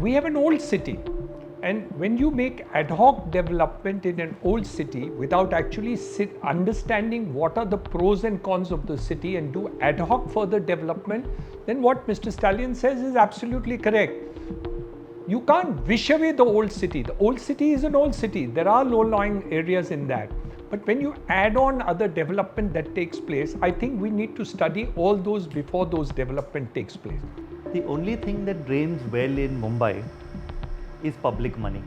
we have an old city. And when you make ad hoc development in an old city without actually understanding what are the pros and cons of the city and do ad hoc further development, then what Mr. Stalin says is absolutely correct. You can't wish away the old city. The old city is an old city. There are low-lying areas in that. But when you add on other development that takes place, I think we need to study all those before those development takes place. The only thing that drains well in Mumbai is public money.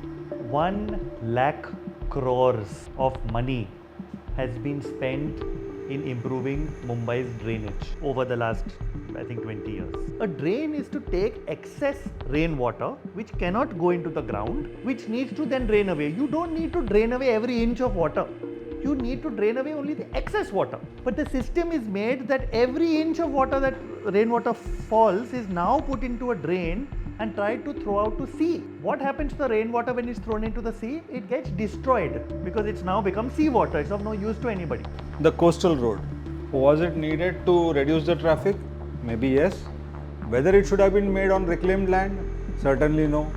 1 lakh crores of money has been spent in improving Mumbai's drainage over the last, I think, 20 years. A drain is to take excess rainwater which cannot go into the ground, which needs to then drain away. You don't need to drain away every inch of water. You need to drain away only the excess water. But the system is made that every inch of water that rainwater falls is now put into a drain and tried to throw out to sea. What happens to the rainwater when it's thrown into the sea? It gets destroyed because it's now become seawater. It's of no use to anybody. The coastal road, was it needed to reduce the traffic? Maybe yes. Whether it should have been made on reclaimed land? Certainly no.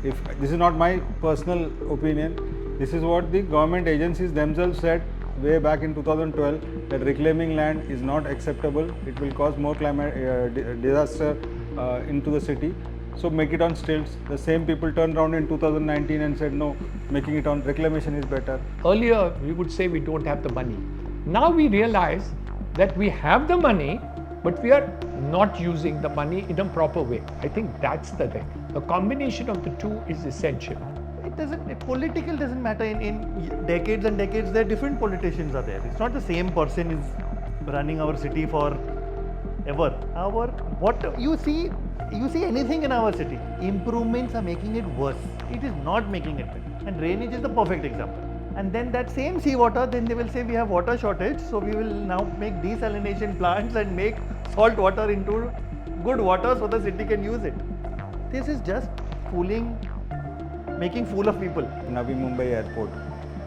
If this is not my personal opinion, this is what the government agencies themselves said way back in 2012, that reclaiming land is not acceptable. It will cause more climate disaster into the city. So make it on stilts. The same people turned around in 2019 and said no, making it on reclamation is better. Earlier we would say we don't have the money. Now we realize that we have the money, but we are not using the money in a proper way. I think that's the thing. The combination of the two is essential. Political doesn't matter. In decades and decades, there are different politicians are there. It's not the same person is running our city for ever. What you see anything in our city, improvements are making it worse. It is not making it better. And drainage is the perfect example. And then that same seawater, then they will say we have water shortage, so we will now make desalination plants and make salt water into good water so the city can use it. This is just making fool of people. Navi Mumbai Airport.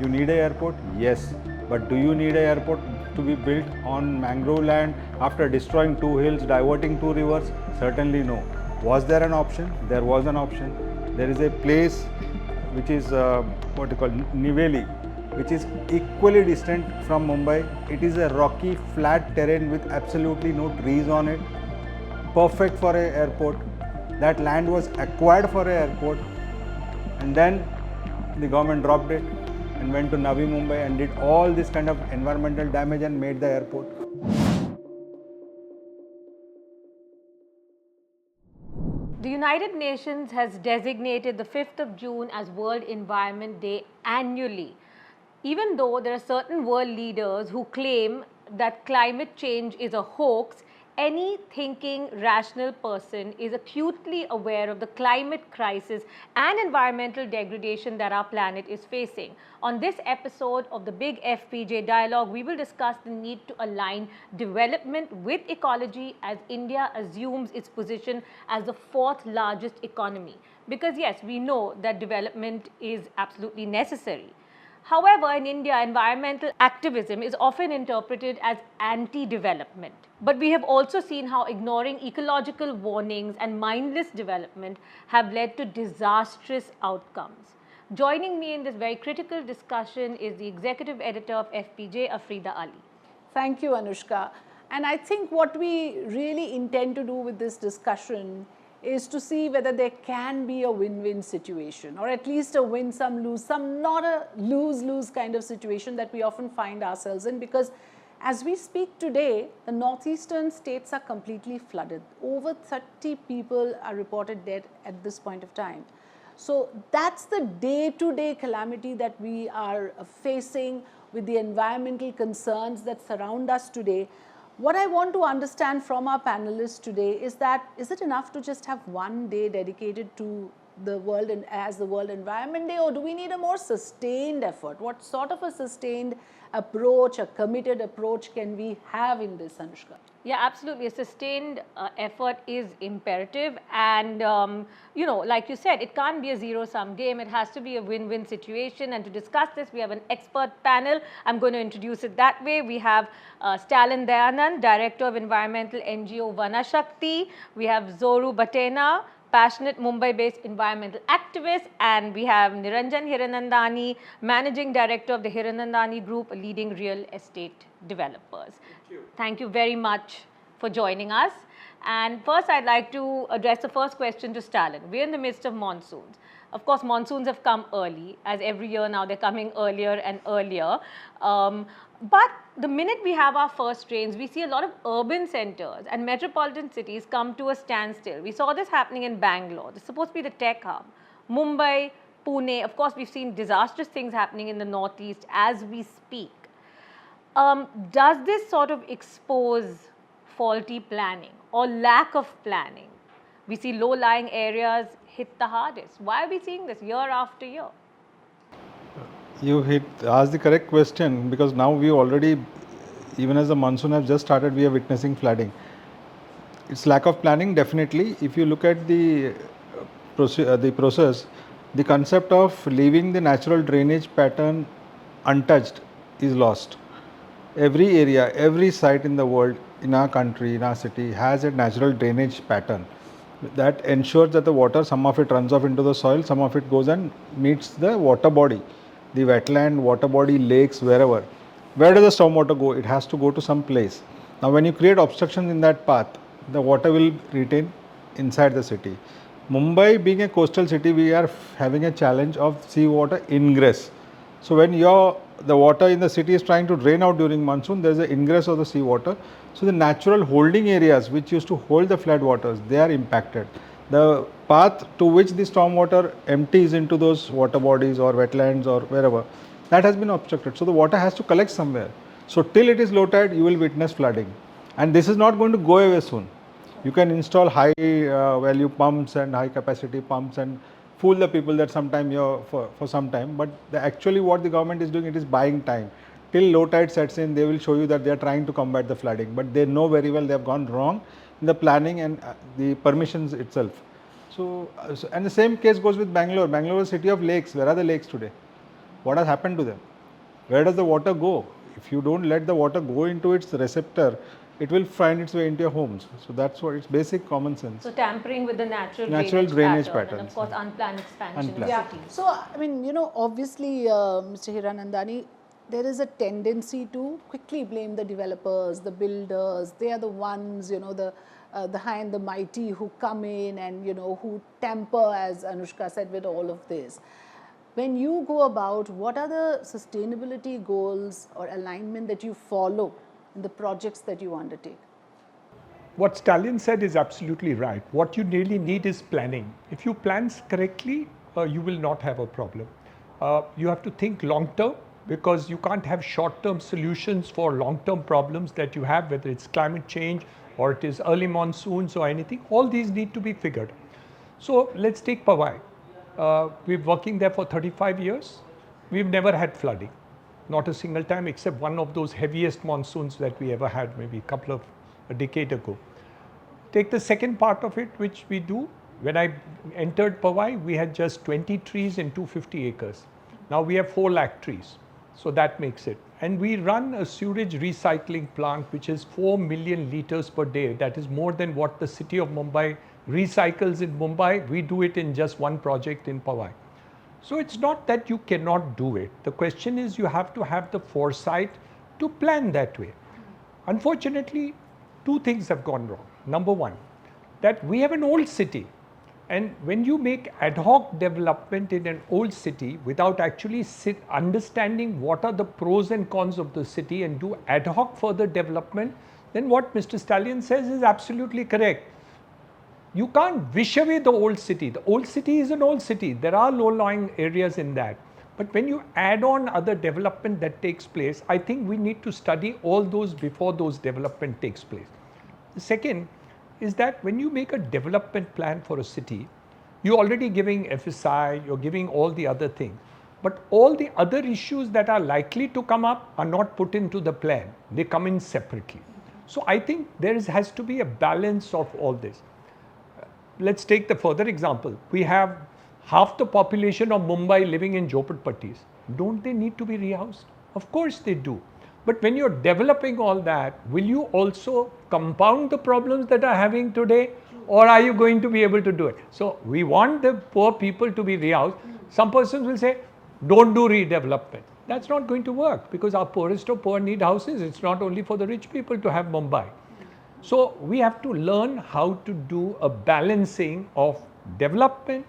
You need an airport? Yes. But do you need an airport to be built on mangrove land after destroying 2 hills, diverting 2 rivers? Certainly no. Was there an option? There was an option. There is a place which is Niveli, which is equally distant from Mumbai. It is a rocky, flat terrain with absolutely no trees on it. Perfect for an airport. That land was acquired for an airport, and then the government dropped it and went to Navi Mumbai and did all this kind of environmental damage and made the airport. The United Nations has designated the 5th of June as World Environment Day annually, even though there are certain world leaders who claim that climate change is a hoax. Any thinking, rational person is acutely aware of the climate crisis and environmental degradation that our planet is facing. On this episode of the Big FPJ Dialogue, we will discuss the need to align development with ecology as India assumes its position as the 4th largest economy. Because yes, we know that development is absolutely necessary. However, in India, environmental activism is often interpreted as anti-development. But we have also seen how ignoring ecological warnings and mindless development have led to disastrous outcomes. Joining me in this very critical discussion is the executive editor of FPJ, Afrida Ali. Thank you, Anushka. And I think what we really intend to do with this discussion is to see whether there can be a win-win situation, or at least a win, some lose, some not a lose-lose kind of situation that we often find ourselves in, because as we speak today, the northeastern states are completely flooded. Over 30 people are reported dead at this point of time. So that's the day-to-day calamity that we are facing with the environmental concerns that surround us today. What I want to understand from our panelists today is that, is it enough to just have one day dedicated to the world as the World Environment Day, or do we need a more sustained effort? What sort of a sustained approach, a committed approach can we have in this, Anushka? Yeah, absolutely. A sustained effort is imperative, and you know, like you said, it can't be a zero-sum game. It has to be a win-win situation. And to discuss this, we have an expert panel. I'm going to introduce it that way. We have Stalin Dayanand, Director of Environmental NGO Vanshakti. We have Zoru Bhathena, passionate Mumbai-based environmental activist, and we have Hiranandani, Managing Director of the Hiranandani Group, a leading real estate developers. Thank you very much for joining us. And first, I'd like to address the first question to Stalin. We're in the midst of monsoons. Of course, monsoons have come early, as every year now they're coming earlier and earlier. But the minute we have our first rains, we see a lot of urban centers and metropolitan cities come to a standstill. We saw this happening in Bangalore. This is supposed to be the tech hub. Mumbai, Pune, of course, we've seen disastrous things happening in the northeast as we speak. Does this sort of expose faulty planning or lack of planning? We see low-lying areas hit the hardest. Why are we seeing this year after year? You asked the correct question, because now we already, even as the monsoon has just started, we are witnessing flooding. It's lack of planning, definitely. If you look at the process, the concept of leaving the natural drainage pattern untouched is lost. Every area, every site in the world, in our country, in our city, has a natural drainage pattern that ensures that the water, some of it runs off into the soil, some of it goes and meets the water body, the wetland, water body, lakes, wherever. Where does the stormwater go? It has to go to some place. Now, when you create obstructions in that path, the water will retain inside the city. Mumbai being a coastal city, we are having a challenge of seawater ingress. So when the water in the city is trying to drain out during monsoon, there is an ingress of the seawater. So the natural holding areas which used to hold the flood waters, they are impacted. The path to which the stormwater empties into those water bodies or wetlands or wherever, that has been obstructed. So the water has to collect somewhere. So till it is low tide, you will witness flooding. And this is not going to go away soon. You can install high value pumps and high capacity pumps and fool the people that sometime for some time, but actually what the government is doing, it is buying time. Till low tide sets in, they will show you that they are trying to combat the flooding, but they know very well they have gone wrong in the planning and the permissions itself. So, and the same case goes with Bangalore. Bangalore is a city of lakes. Where are the lakes today? What has happened to them? Where does the water go? If you don't let the water go into its receptor, it will find its way into your homes. So that's what, it's basic common sense. So tampering with the natural drainage pattern, patterns. and of course unplanned expansion in Yeah. cities. So, I mean, obviously, Mr. Hiranandani, there is a tendency to quickly blame the developers, the builders. They are the ones, the high and the mighty who come in and, who tamper, as Anushka said, with all of this. When you go about, what are the sustainability goals or alignment that you follow in the projects that you undertake? What Stalin said is absolutely right. What you really need is planning. If you plan correctly, you will not have a problem. You have to think long term, because you can't have short term solutions for long term problems that you have, whether it's climate change or it is early monsoons or anything. All these need to be figured. So let's take Powai. We're working there for 35 years. We've never had flooding. Not a single time, except one of those heaviest monsoons that we ever had, maybe a decade ago. Take the second part of it, which we do. When I entered Powai, we had just 20 trees in 250 acres. Now we have 4 lakh trees. So that makes it. And we run a sewage recycling plant, which is 4 million liters per day. That is more than what the city of Mumbai recycles in Mumbai. We do it in just one project in Powai. So it's not that you cannot do it. The question is, you have to have the foresight to plan that way. Unfortunately, 2 things have gone wrong. Number one, that we have an old city. And when you make ad hoc development in an old city without actually understanding what are the pros and cons of the city and do ad hoc further development, then what Mr. Stalin says is absolutely correct. You can't wish away the old city. The old city is an old city. There are low-lying areas in that. But when you add on other development that takes place, I think we need to study all those before those development takes place. The second is that when you make a development plan for a city, you're already giving FSI, you're giving all the other things. But all the other issues that are likely to come up are not put into the plan. They come in separately. So I think there has to be a balance of all this. Let's take the further example. We have half the population of Mumbai living in Jhopatpattis. Don't they need to be rehoused? Of course they do. But when you're developing all that, will you also compound the problems that are having today? or are you going to be able to do it? So we want the poor people to be rehoused. Some persons will say, don't do redevelopment. That's not going to work because our poorest of poor need houses. It's not only for the rich people to have Mumbai. So we have to learn how to do a balancing of development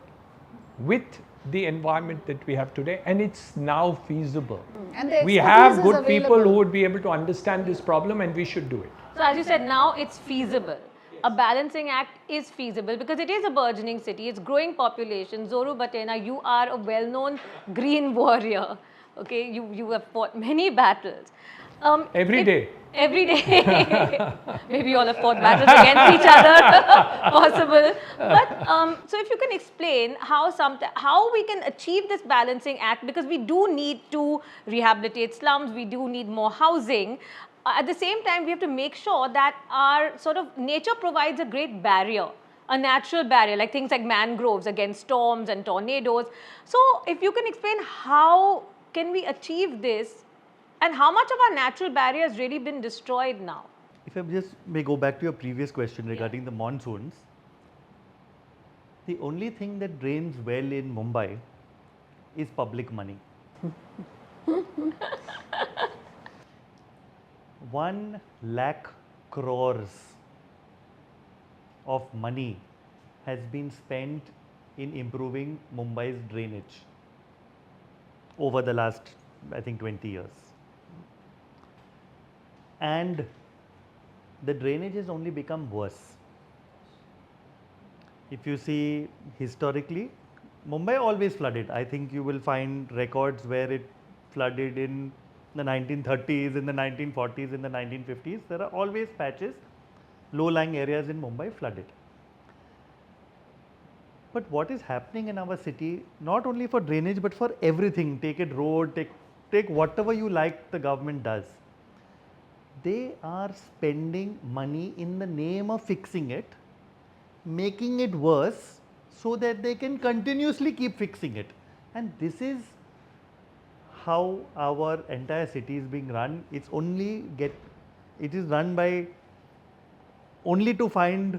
with the environment that we have today, and it's now feasible. And the We have expertise is good people available. who would be able to understand this problem, and we should do it. So as you said, now it's feasible. A balancing act is feasible because it is a burgeoning city, it's growing population. Zoru Bhathena, you are a well-known green warrior. Okay, you have fought many battles. Every day. Every day. Maybe you all have fought battles against each other, possible. But so if you can explain how we can achieve this balancing act, because we do need to rehabilitate slums, we do need more housing. At the same time, we have to make sure that our sort of nature provides a great barrier, a natural barrier, like things like mangroves against storms and tornadoes. So if you can explain how can we achieve this, and how much of our natural barrier has really been destroyed now? If I just may go back to your previous question regarding the monsoons, the only thing that drains well in Mumbai is public money. 1 lakh crores of money has been spent in improving Mumbai's drainage over the last, I think, 20 years. And the drainage has only become worse. If you see historically, Mumbai always flooded. I think you will find records where it flooded in the 1930s, in the 1940s, in the 1950s. There are always patches, low-lying areas in Mumbai flooded. But what is happening in our city, not only for drainage but for everything, take it road, take whatever you like the government does. They are spending money in the name of fixing it, making it worse so that they can continuously keep fixing it. And this is how our entire city is being run. It is run by only to find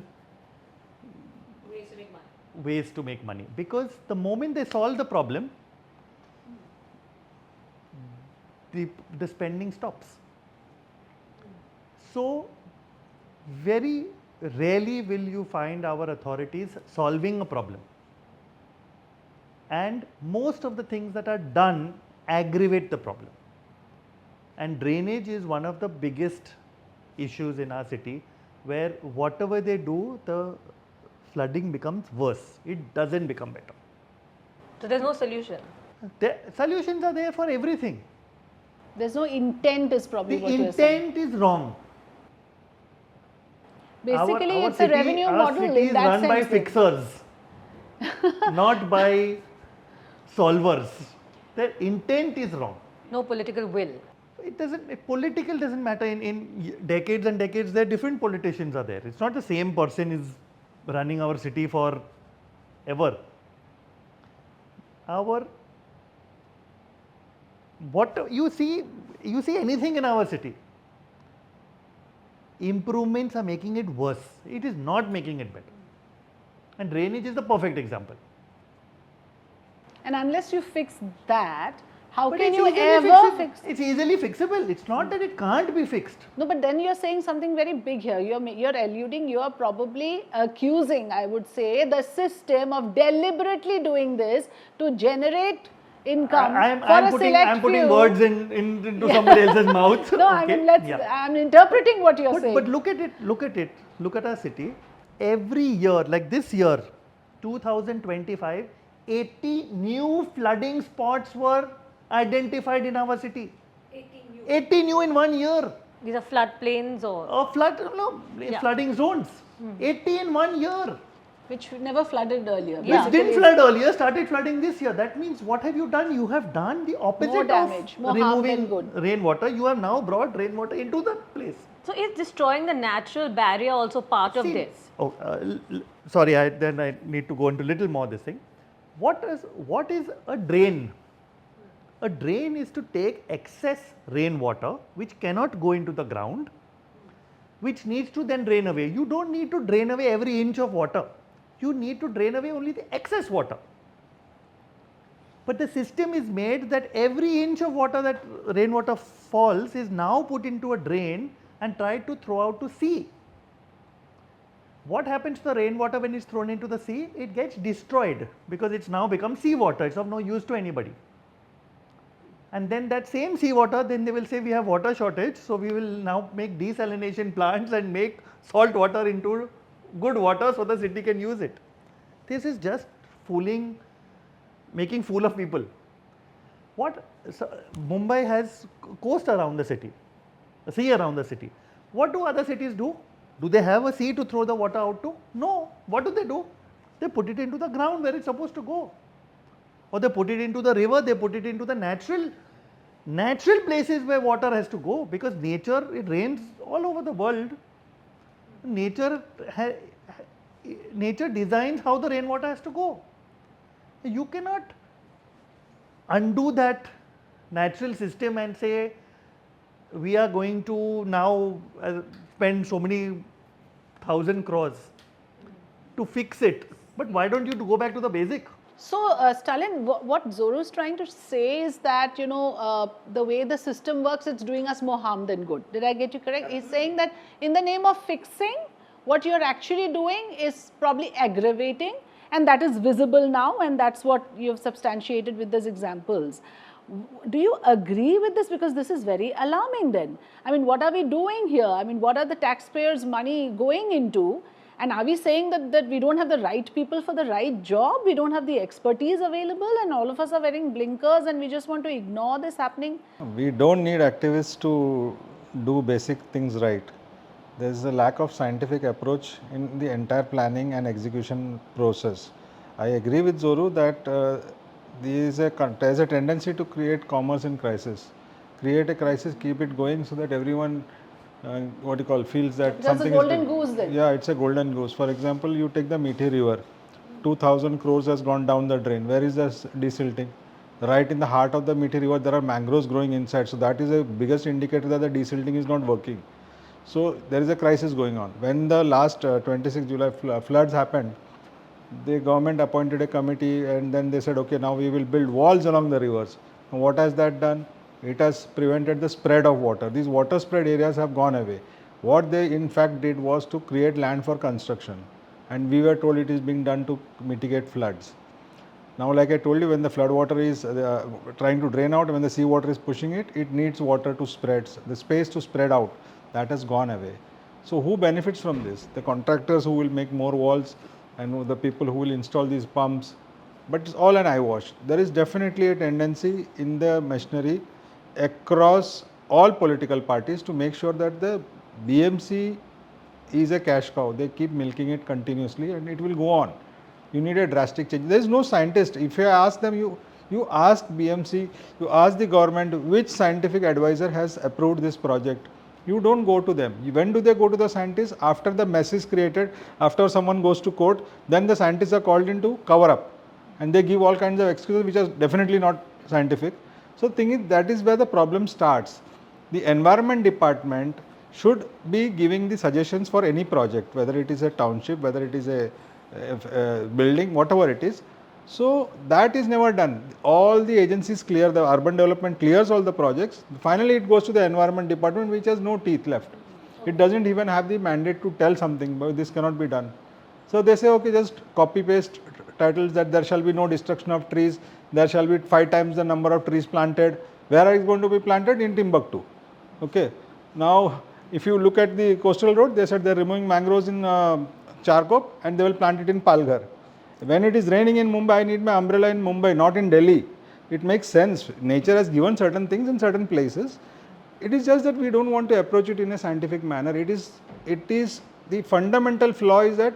ways to make money. Because the moment they solve the problem, the spending stops. So very rarely will you find our authorities solving a problem. And most of the things that are done aggravate the problem. And drainage is one of the biggest issues in our city, where whatever they do, the flooding becomes worse. It doesn't become better. So there's no solution. The solutions are there for everything. There's no intent is probably The what you're saying. intent is wrong. Basically, Our it's a revenue model Our city in is that run by sense then. fixers, not by solvers. The intent is wrong. No political will. Political doesn't matter. In decades and decades, there are different politicians are there. It's not the same person is running our city for ever. What you see anything in our city, improvements are making it worse. It is not making it better. And drainage is the perfect example. And unless you fix that, how But can it's you easily ever fixable. fix? It's easily fixable. It's not that it can't be fixed. No, but then you're saying something very big here. You're alluding, you're probably accusing, I would say, the system of deliberately doing this to generate income I'm for a putting select words few. into somebody else's mouth. No, I mean, I'm interpreting what you're saying. But look at it. Look at our city. Every year, like this year, 2025, 80 new flooding spots were identified in our city. 80 new in 1 year. These are floodplains or Flooding zones. 80 in 1 year. Which never flooded earlier. Yeah. Which didn't flood earlier, started flooding this year. That means what have you done? You have done the opposite More damage, of more harm than removing good. rainwater. You have now brought rainwater into the place. so is destroying the natural barrier also part of See, this? Oh, sorry, then I need to go into little more this thing. What is a drain? A drain is to take excess rainwater which cannot go into the ground which needs to then drain away. You don't need to drain away every inch of water. You need to drain away only the excess water. But the system is made that every inch of water that rainwater falls is now put into a drain and tried to throw out to sea. What happens to the rainwater when it's thrown into the sea? It gets destroyed because it's now become seawater. It's of no use to anybody. And then that same seawater, then they will say we have water shortage, so we will now make desalination plants and make salt water into good water so the city can use it. This is just fooling, making fool of people. Mumbai has coast around the city, a sea around the city. What do other cities do? Do they have a sea to throw the water out to? No. What do? They put it into the ground where it's supposed to go. Or they put it into the river, they put it into the natural places where water has to go, because nature, it rains all over the world. Nature designs how the rainwater has to go. You cannot undo that natural system and say we are going to now spend so many 1,000 crores to fix it. But why don't you go back to the basic? So, Stalin, what Zoru is trying to say is that, the way the system works, it's doing us more harm than good. Did I get you correct? He's saying that in the name of fixing, what you're actually doing is probably aggravating, and that is visible now, and that's what you've substantiated with those examples. Do you agree with this? Because this is very alarming then. I mean, what are we doing here? I mean, what are the taxpayers' money going into? And are we saying that we don't have the right people for the right job? We don't have the expertise available, and all of us are wearing blinkers and we just want to ignore this happening? We don't need activists to do basic things right. There is a lack of scientific approach in the entire planning and execution process. I agree with Zoru that there is a tendency to create commerce in crisis. Create a crisis, keep it going so that everyone feels that That's something a golden is goose then. Yeah, it's a golden goose. For example, you take the Methi River, 2,000 crores has gone down the drain. Where is the desilting? Right in the heart of the Methi River, there are mangroves growing inside. So that is the biggest indicator that the desilting is not working. So there is a crisis going on. When the last 26 July floods happened, the government appointed a committee and then they said, okay, now we will build walls along the rivers. And what has that done? It has prevented the spread of water. These water spread areas have gone away. What they in fact did was to create land for construction, and we were told it is being done to mitigate floods. Now, like I told you, when the flood water is trying to drain out, when the sea water is pushing it, it needs water to spread, the space to spread out. That has gone away. So who benefits from this? The contractors who will make more walls and the people who will install these pumps. But it's all an eyewash. There is definitely a tendency in the machinery across all political parties to make sure that the BMC is a cash cow. They keep milking it continuously and it will go on. You need a drastic change. There is no scientist. If you ask them, you ask BMC, you ask the government which scientific advisor has approved this project. You don't go to them. When do they go to the scientists? After the mess is created, after someone goes to court, then the scientists are called in to cover up. And they give all kinds of excuses which are definitely not scientific. So, thing is, that is where the problem starts. The environment department should be giving the suggestions for any project, whether it is a township, whether it is a building, whatever it is. So, that is never done. All the agencies clear, the urban development clears all the projects. Finally, it goes to the environment department, which has no teeth left. It doesn't even have the mandate to tell something, but this cannot be done. So, they say, okay, just copy paste titles that there shall be no destruction of trees, there shall be 5 times the number of trees planted. Where are it going to be planted? In Timbuktu. Okay. Now, if you look at the coastal road, they said they are removing mangroves in Charkop and they will plant it in Palghar. When it is raining in Mumbai, I need my umbrella in Mumbai, not in Delhi. It makes sense. Nature has given certain things in certain places. It is just that we don't want to approach it in a scientific manner. It is the fundamental flaw is that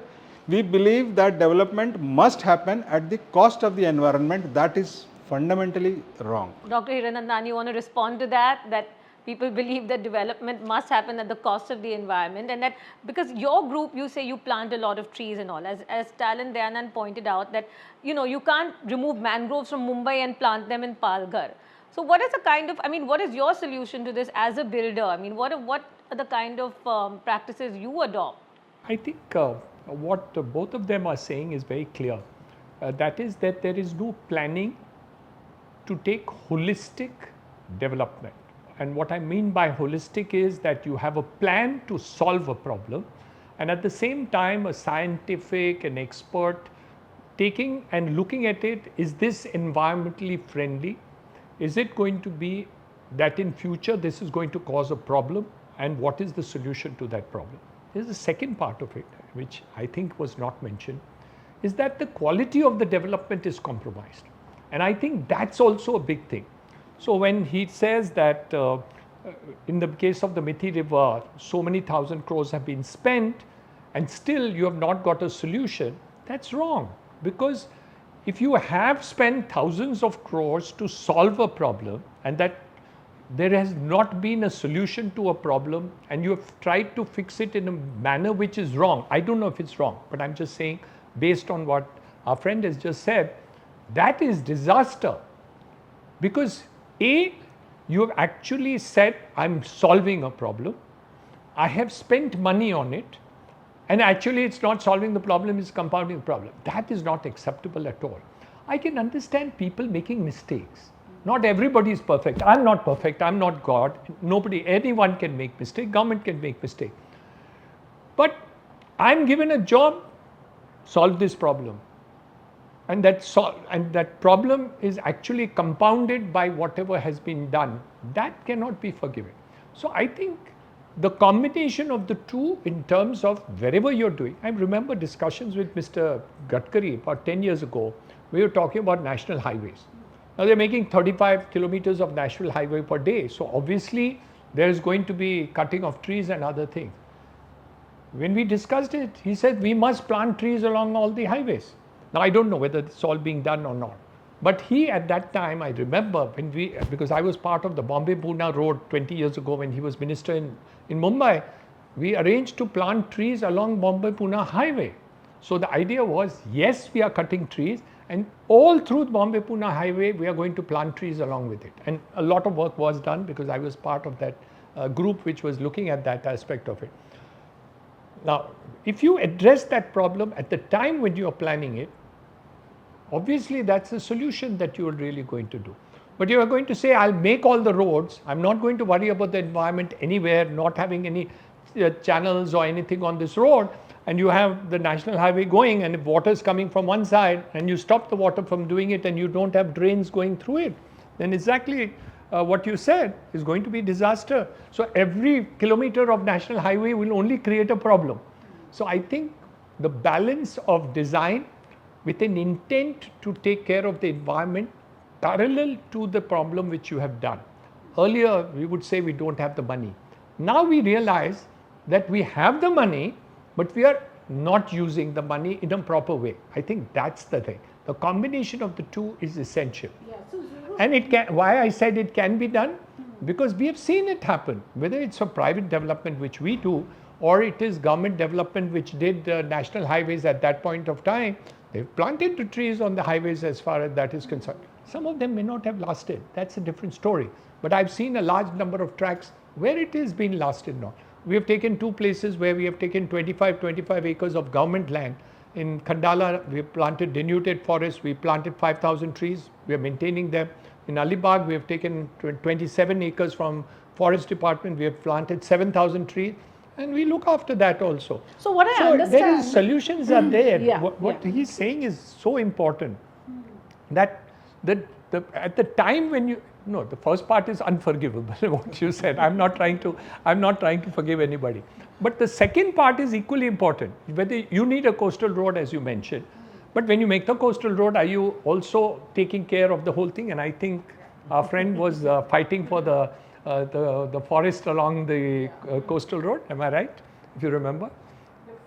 we believe that development must happen at the cost of the environment. That is fundamentally wrong. Dr. Hiranandani, you want to respond to that? That people believe that development must happen at the cost of the environment, and that because your group, you say you plant a lot of trees and all. As Stalin Dayanand pointed out, that you can't remove mangroves from Mumbai and plant them in Palghar. So what is what is your solution to this as a builder? I mean, what the kind of practices you adopt? I think what both of them are saying is very clear. That is that there is no planning to take holistic development. And what I mean by holistic is that you have a plan to solve a problem, and at the same time a scientific and expert taking and looking at it, is this environmentally friendly? Is it going to be that in future this is going to cause a problem, and what is the solution to that problem? There's the second part of it, which I think was not mentioned, is that the quality of the development is compromised. And I think that's also a big thing. So when he says that in the case of the Mithi River, so many thousand crores have been spent and still you have not got a solution, that's wrong. Because if you have spent thousands of crores to solve a problem and that there has not been a solution to a problem and you have tried to fix it in a manner which is wrong, I don't know if it's wrong, but I'm just saying based on what our friend has just said, that is disaster. Because A, you have actually said, I'm solving a problem, I have spent money on it, and actually it's not solving the problem, it's compounding the problem. That is not acceptable at all. I can understand people making mistakes. Not everybody is perfect. I'm not perfect, I'm not God. Anyone can make mistake, government can make mistake. But I'm given a job, solve this problem. And that problem is actually compounded by whatever has been done. That cannot be forgiven. So I think the combination of the two in terms of wherever you're doing, I remember discussions with Mr. Gadkari about 10 years ago, we were talking about national highways. Now they're making 35 kilometers of national highway per day. So obviously there is going to be cutting of trees and other things. When we discussed it, he said we must plant trees along all the highways. Now I don't know whether it's all being done or not. But he at that time, I remember because I was part of the Bombay-Pune road 20 years ago when he was minister in Mumbai, we arranged to plant trees along Bombay-Pune highway. So the idea was, yes, we are cutting trees, and all through the Bombay-Pune highway, we are going to plant trees along with it. And a lot of work was done because I was part of that group which was looking at that aspect of it. Now, if you address that problem at the time when you are planning it, obviously that's the solution that you are really going to do. But you are going to say, I'll make all the roads, I'm not going to worry about the environment anywhere, not having any channels or anything on this road, and you have the national highway going, and if water is coming from one side and you stop the water from doing it and you don't have drains going through it, then exactly what you said is going to be disaster. So every kilometer of national highway will only create a problem. So I think the balance of design with an intent to take care of the environment parallel to the problem which you have done. Earlier we would say we don't have the money. Now we realize that we have the money, but we are not using the money in a proper way. I think that's the thing. The combination of the two is essential. Yeah, so And it can, why I said it can be done, because we have seen it happen, whether it's a private development which we do, or it is government development which did national highways at that point of time. They've planted the trees on the highways as far as that is concerned. Some of them may not have lasted, that's a different story. But I've seen a large number of tracks where it has been lasted now. We have taken two places where we have taken 25 acres of government land. In Khandala, we have planted denuded forests, we planted 5,000 trees, we are maintaining them. In Alibag, we have taken 27 acres from Forest Department, we have planted 7,000 trees, and we look after that also. So what I There understand, is solutions are there. Yeah, What yeah. he's saying is so important that at the time when you, no, the first part is unforgivable, what you said. I'm not trying to forgive anybody. But the second part is equally important. Whether you need a coastal road, as you mentioned, but when you make the coastal road, are you also taking care of the whole thing? And I think our friend was fighting for the forest along the coastal road. Am I right? If you remember.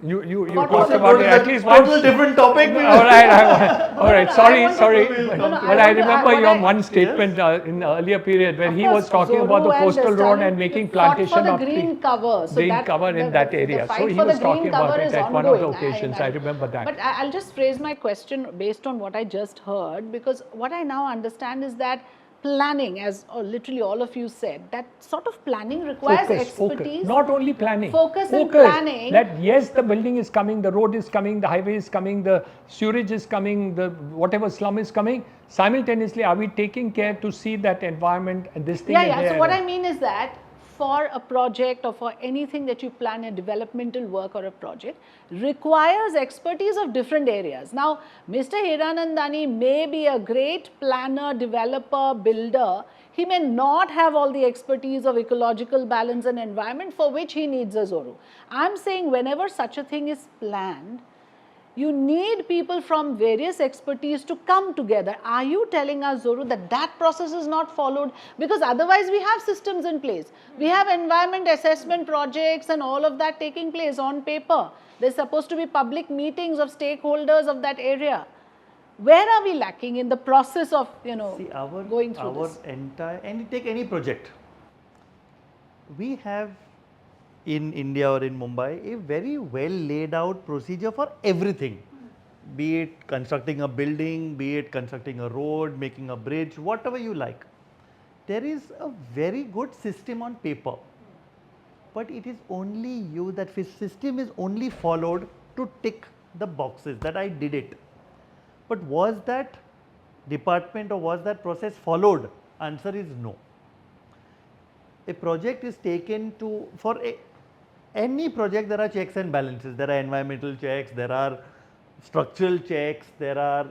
You talked about it at least once. Total different topic. All right. Sorry. But I remember your I- one statement in the earlier period where Of he course, was talking about the Zoru and coastal road Stalin and making fought plantation for of the green tree. cover. So Green that- cover in the- that the area. fight So he for the was green talking about cover it is at one of the ongoing. occasions. I remember that. But I'll just phrase my question based on what I just heard, because what I now understand is that planning, as literally all of you said, that sort of planning requires expertise. Not only planning. Focus and planning. That yes, the building is coming, the road is coming, the highway is coming, the sewerage is coming, the whatever slum is coming. Simultaneously, are we taking care to see that environment and this thing? Yeah. So what I mean is that for a project or for anything that you plan, a developmental work or a project, requires expertise of different areas. Now, Mr. Hiranandani may be a great planner, developer, builder. He may not have all the expertise of ecological balance and environment for which he needs a Zoru. I am saying whenever such a thing is planned, you need people from various expertise to come together. Are you telling us, Zoru, that that process is not followed? Because otherwise we have systems in place. We have environment assessment projects and all of that taking place on paper. There's supposed to be public meetings of stakeholders of that area. Where are we lacking in the process of, going through this? Take any project. We have in India or in Mumbai, a very well laid out procedure for everything, be it constructing a building, be it constructing a road, making a bridge, whatever you like. There is a very good system on paper, but it is only you, that system is only followed to tick the boxes that I did it. But was that department or was that process followed? Answer is no. A project is taken to, any project there are checks and balances, there are environmental checks, there are structural checks, there are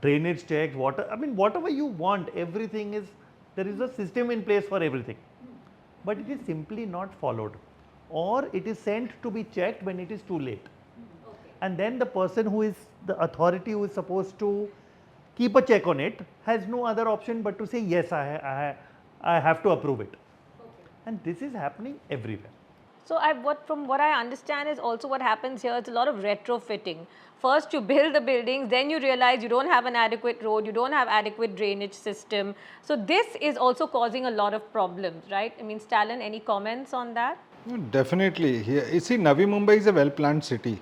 drainage checks, whatever you want, everything is, there is a system in place for everything. But it is simply not followed, or it is sent to be checked when it is too late. Okay. And then the person who is the authority who is supposed to keep a check on it has no other option but to say, yes, I have to approve it. And this is happening everywhere. So from what I understand is also what happens here, it's a lot of retrofitting. First you build the buildings, then you realize you don't have an adequate road, you don't have adequate drainage system. So this is also causing a lot of problems, right? I mean, Stalin, any comments on that? Definitely. Here, you see, Navi Mumbai is a well-planned city.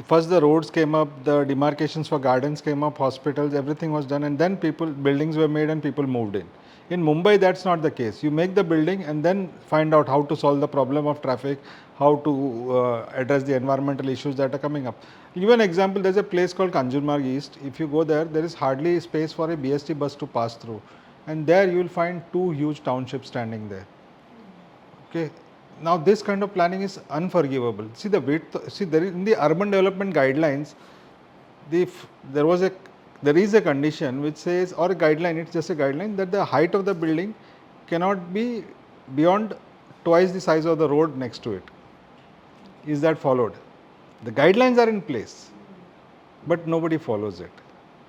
First the roads came up, the demarcations for gardens came up, hospitals, everything was done, and then buildings were made and people moved in. In Mumbai, that's not the case. You make the building and then find out how to solve the problem of traffic, how to address the environmental issues that are coming up. Give an example, there's a place called Kanjurmarg East. If you go there, there is hardly space for a BST bus to pass through. And there you will find two huge townships standing there. Okay. Now this kind of planning is unforgivable. See the width, in the urban development guidelines, there is a condition which says, or a guideline, it's just a guideline, that the height of the building cannot be beyond twice the size of the road next to it. Is that followed? The guidelines are in place, but nobody follows it.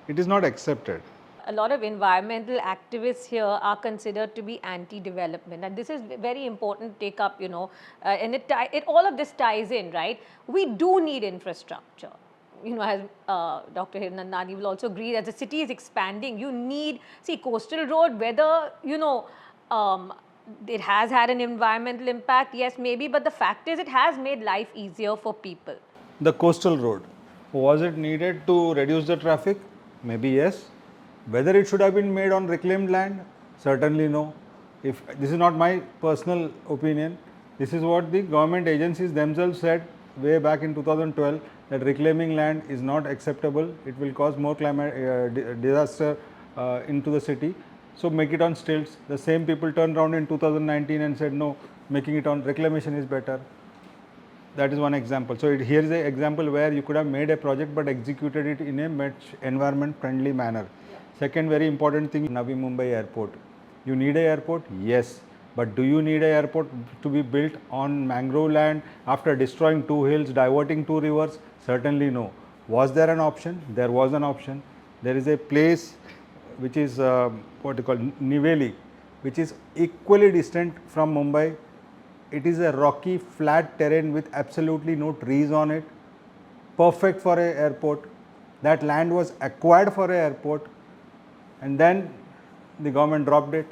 It is not accepted. A lot of environmental activists here are considered to be anti-development, and this is very important to take up, and all of this ties in, right? We do need infrastructure. As Dr. Hiranandani will also agree, as the city is expanding, you need, coastal road, whether, it has had an environmental impact, yes, maybe, but the fact is it has made life easier for people. The coastal road, was it needed to reduce the traffic? Maybe yes. Whether it should have been made on reclaimed land? Certainly no. This is not my personal opinion. This is what the government agencies themselves said way back in 2012, that reclaiming land is not acceptable. It will cause more climate disaster into the city. So make it on stilts. The same people turned around in 2019 and said no, making it on reclamation is better. That is one example. So here is an example where you could have made a project but executed it in a much environment friendly manner. Second very important thing, Navi Mumbai Airport. You need an airport? Yes. But do you need an airport to be built on mangrove land after destroying two hills, diverting two rivers? Certainly no. Was there an option? There was an option. There is a place which is Niveli, which is equally distant from Mumbai. It is a rocky, flat terrain with absolutely no trees on it. Perfect for an airport. That land was acquired for an airport. And then the government dropped it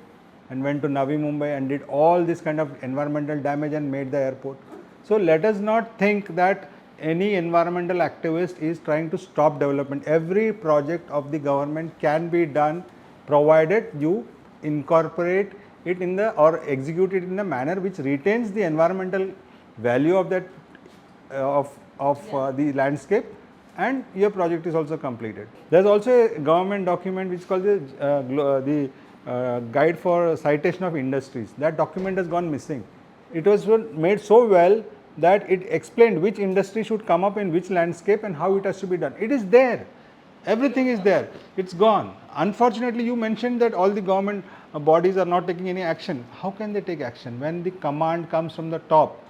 and went to Navi Mumbai and did all this kind of environmental damage and made the airport. So let us not think that any environmental activist is trying to stop development. Every project of the government can be done provided you incorporate it in the or execute it in a manner which retains the environmental value of that the landscape, and your project is also completed. There is also a government document which is called the Guide for Citation of Industries. That document has gone missing. It was made so well that it explained which industry should come up in which landscape and how it has to be done. It is there. Everything is there. It's gone. Unfortunately, you mentioned that all the government bodies are not taking any action. How can they take action when the command comes from the top?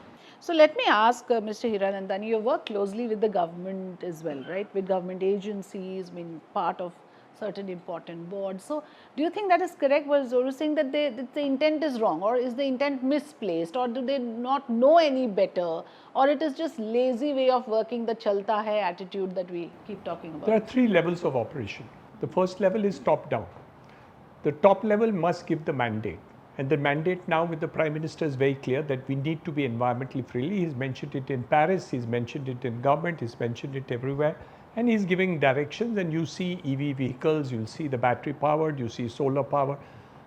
So let me ask Mr. Hiranandani, you work closely with the government as well, right? With government agencies, being part of certain important boards. So do you think that is correct? Was Zoru saying that the intent is wrong, or is the intent misplaced, or do they not know any better, or it is just lazy way of working, the chalta hai attitude that we keep talking about? There are three levels of operation. The first level is top down. The top level must give the mandate. And the mandate now with the Prime Minister is very clear that we need to be environmentally friendly. He's mentioned it in Paris, he's mentioned it in government, he's mentioned it everywhere. And he's giving directions, and you see EV vehicles, you'll see the battery powered, you see solar power.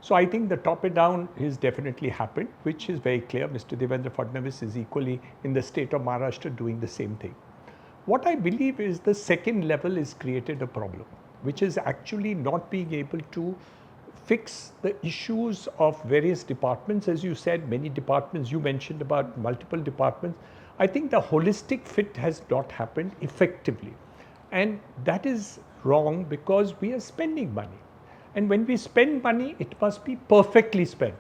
So I think the top and down has definitely happened, which is very clear. Mr. Devendra Fadnavis is equally in the state of Maharashtra doing the same thing. What I believe is the second level is created a problem, which is actually not being able to fix the issues of various departments. As you said, many departments, you mentioned about multiple departments. I think the holistic fit has not happened effectively. And that is wrong because we are spending money. And when we spend money, it must be perfectly spent.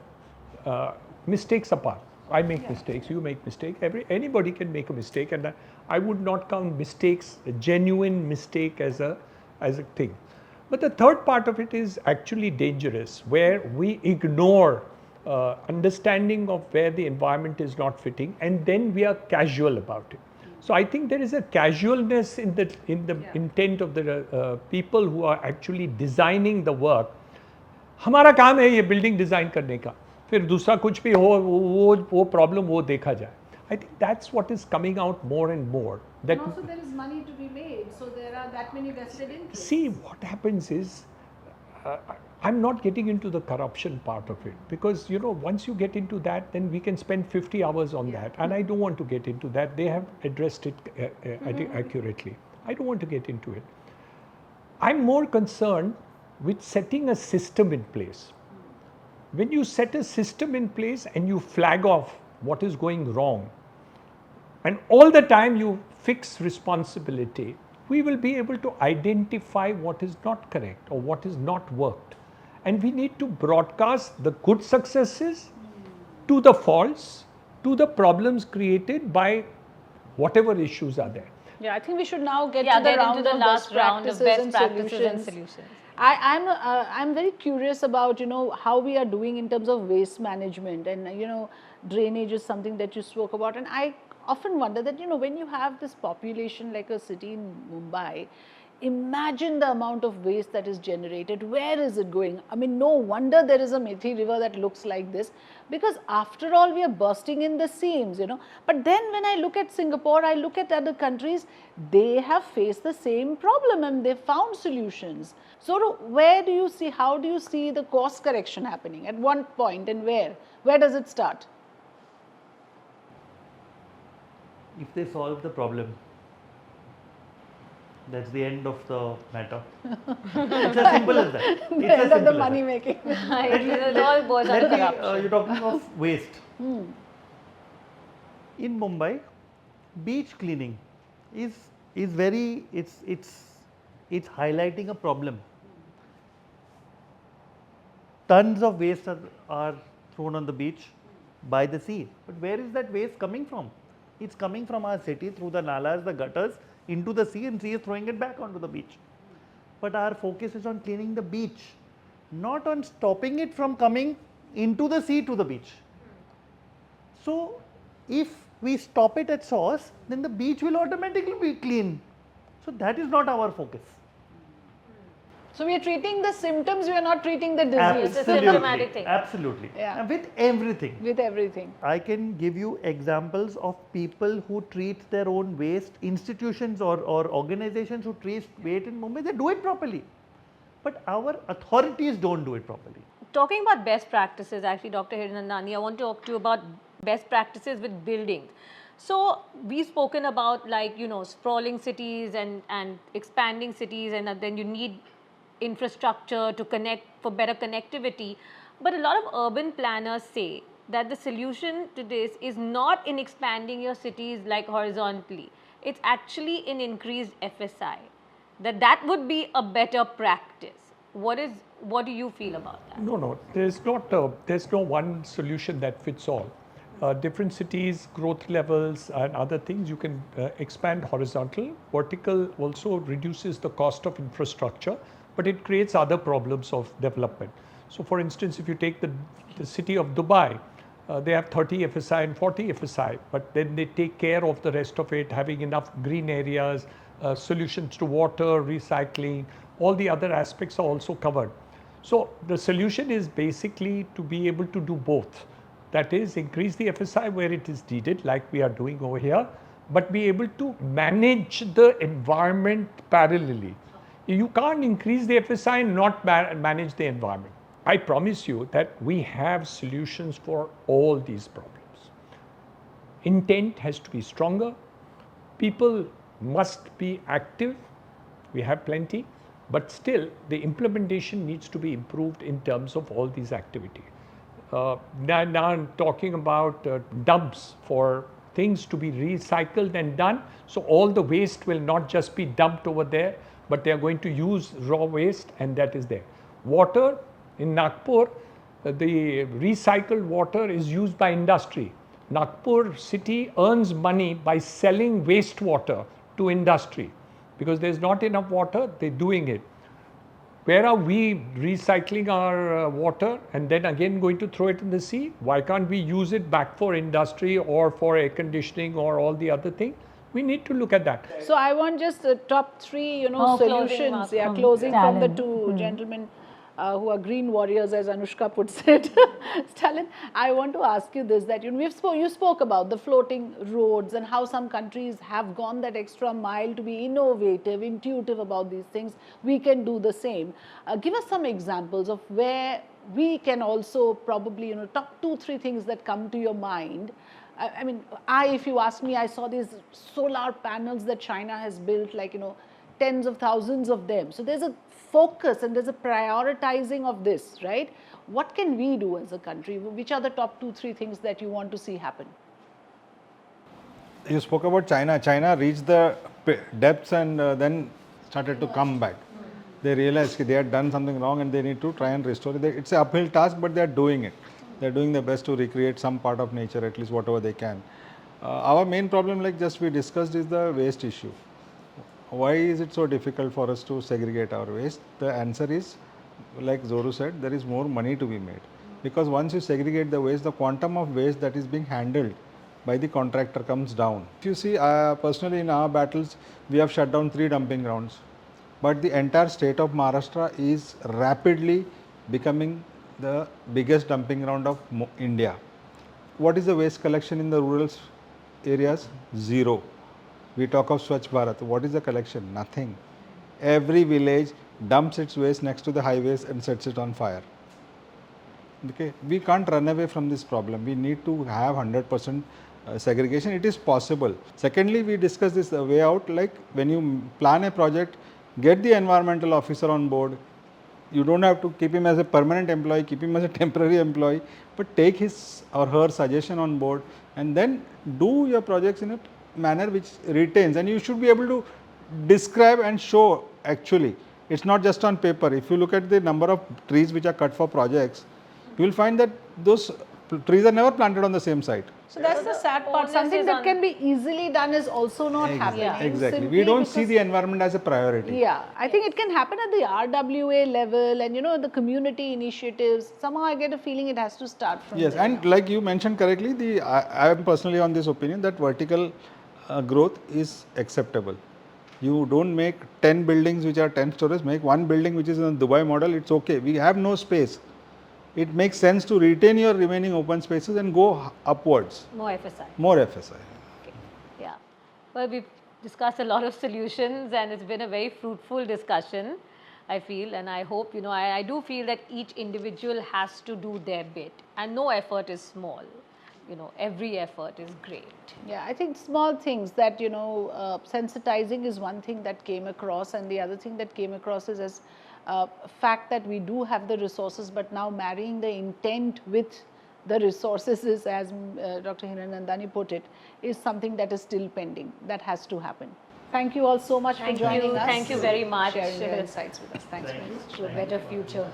Mistakes apart. I make mistakes, you make mistakes, anybody can make a mistake, and I would not count mistakes, a genuine mistake as a thing. But the third part of it is actually dangerous, where we ignore understanding of where the environment is not fitting, and then we are casual about it. So I think there is a casualness in the intent of the people who are actually designing the work. हमारा काम है ये building design करने का, फिर दूसरा कुछ भी हो वो प्रॉब्लम वो देखा जाए. I think that's what is coming out more and more. That And also there is money to be made, so there are that many vested interests. see, what happens is, I'm not getting into the corruption part of it, because once you get into that, then we can spend 50 hours on that, and I don't want to get into that. They have addressed it accurately. I don't want to get into it. I'm more concerned with setting a system in place. When you set a system in place and you flag off what is going wrong, and all the time you fix responsibility, we will be able to identify what is not correct or what is not worked. And we need to broadcast the good successes to the faults, to the problems created by whatever issues are there. Yeah, I think we should now get Yeah, to the get round into the of last round of best practices and solutions. solutions. I'm very curious about how we are doing in terms of waste management, and drainage is something that you spoke about, and I often wonder that when you have this population like a city in Mumbai, imagine the amount of waste that is generated. Where is it going? I mean, no wonder there is a Methi river that looks like this, because after all we are bursting in the seams, But then when I look at Singapore, I look at other countries, they have faced the same problem and they found solutions. So how do you see the course correction happening? At one point, and where does it start? If they solve the problem, that's the end of the matter. It's as simple as that. It's The as end of the simple as money that. making. It all boils down to corruption. You're talking of waste. In Mumbai, beach cleaning is very, it's highlighting a problem. Tons of waste are thrown on the beach by the sea. But where is that waste coming from? It's coming from our city through the nalas, the gutters, into the sea, and sea is throwing it back onto the beach. But our focus is on cleaning the beach, not on stopping it from coming into the sea to the beach. So if we stop it at source, then the beach will automatically be clean. So that is not our focus. So we are treating the symptoms, we are not treating the disease. It's a symptomatic thing. Absolutely. Yeah. And with everything. With everything. I can give you examples of people who treat their own waste, institutions or organizations who treat waste in Mumbai, they do it properly. but our authorities don't do it properly. Talking about best practices, actually, Dr. Hiranandani, I want to talk to you about best practices with buildings. So we've spoken about, like, you know, sprawling cities and expanding cities, and then you need infrastructure to connect for better connectivity. But a lot of urban planners say that the solution to this is not in expanding your cities like horizontally. It's actually in increased FSI. That would be a better practice. What do you feel about that? No, there's no one solution that fits all. Different cities, growth levels, and other things, you can expand horizontal. Vertical also reduces the cost of infrastructure, but it creates other problems of development. So, for instance, if you take the city of Dubai, they have 30 FSI and 40 FSI, but then they take care of the rest of it, having enough green areas, solutions to water, recycling, all the other aspects are also covered. So the solution is basically to be able to do both. That is, increase the FSI where it is needed, like we are doing over here, but be able to manage the environment parallelly. You can't increase the FSI and not manage the environment. I promise you that we have solutions for all these problems. Intent has to be stronger. People must be active. We have plenty, but still the implementation needs to be improved in terms of all these activities. Now I'm talking about dumps for things to be recycled and done. So all the waste will not just be dumped over there, but they are going to use raw waste, and that is there. Water in Nagpur, the recycled water is used by industry. Nagpur city earns money by selling wastewater to industry because there's not enough water, they're doing it. Where are we recycling our water and then again going to throw it in the sea? Why can't we use it back for industry or for air conditioning or all the other things? We need to look at that. So I want just the top three, Closing solutions. remarks Yeah, from closing from the Stalin. two gentlemen who are green warriors, as Anushka puts it. Stalin, I want to ask you this: that you spoke about the floating roads and how some countries have gone that extra mile to be innovative, intuitive about these things. We can do the same. Give us some examples of where we can also probably, top 2-3 things that come to your mind. I mean, if you ask me, I saw these solar panels that China has built, like, tens of thousands of them. So there's a focus and there's a prioritizing of this, right? What can we do as a country? Which are the top 2-3 things that you want to see happen? You spoke about China. China reached the depths and then started to come back. They realized they had done something wrong and they need to try and restore it. It's an uphill task, but they are doing it. They are doing their best to recreate some part of nature, at least whatever they can. Our main problem, like just we discussed, is the waste issue. Why is it so difficult for us to segregate our waste? The answer is, like Zoru said, there is more money to be made. Because once you segregate the waste, the quantum of waste that is being handled by the contractor comes down. If you see, personally in our battles, we have shut down 3 dumping grounds. But the entire state of Maharashtra is rapidly becoming the biggest dumping ground of India. What is the waste collection in the rural areas? Zero. We talk of Swachh Bharat. What is the collection? Nothing. Every village dumps its waste next to the highways and sets it on fire. Okay, we can't run away from this problem. We need to have 100% segregation. It is possible. Secondly, we discussed this way out, like when you plan a project, get the environmental officer on board. You don't have to keep him as a permanent employee, keep him as a temporary employee, but take his or her suggestion on board and then do your projects in a manner which retains, and you should be able to describe and show actually. It's not just on paper. If you look at the number of trees which are cut for projects, you will find that those trees are never planted on the same site. So that's the sad part. Something that can be easily done is also not happening. Exactly. We don't see the environment as a priority. Yeah, I think it can happen at the RWA level and the community initiatives. Somehow I get a feeling it has to start from Yes, there. and like you mentioned correctly, I am personally on this opinion that vertical growth is acceptable. You don't make 10 buildings which are 10 stories, make one building which is in the Dubai model, it's okay. We have no space. It makes sense to retain your remaining open spaces and go upwards. More FSI. More FSI. Okay. Yeah. Well, we've discussed a lot of solutions and it's been a very fruitful discussion. I feel, and I hope, I do feel that each individual has to do their bit, and no effort is small. Every effort is great. Yeah, I think small things that, sensitizing is one thing that came across, and the other thing that came across is as fact that we do have the resources, but now marrying the intent with the resources is, as Dr. Hiranandani put it, is something that is still pending. That has to happen. Thank you all so much for joining us. Thank you very much. Sharing your insights with us. Thanks. To a better future.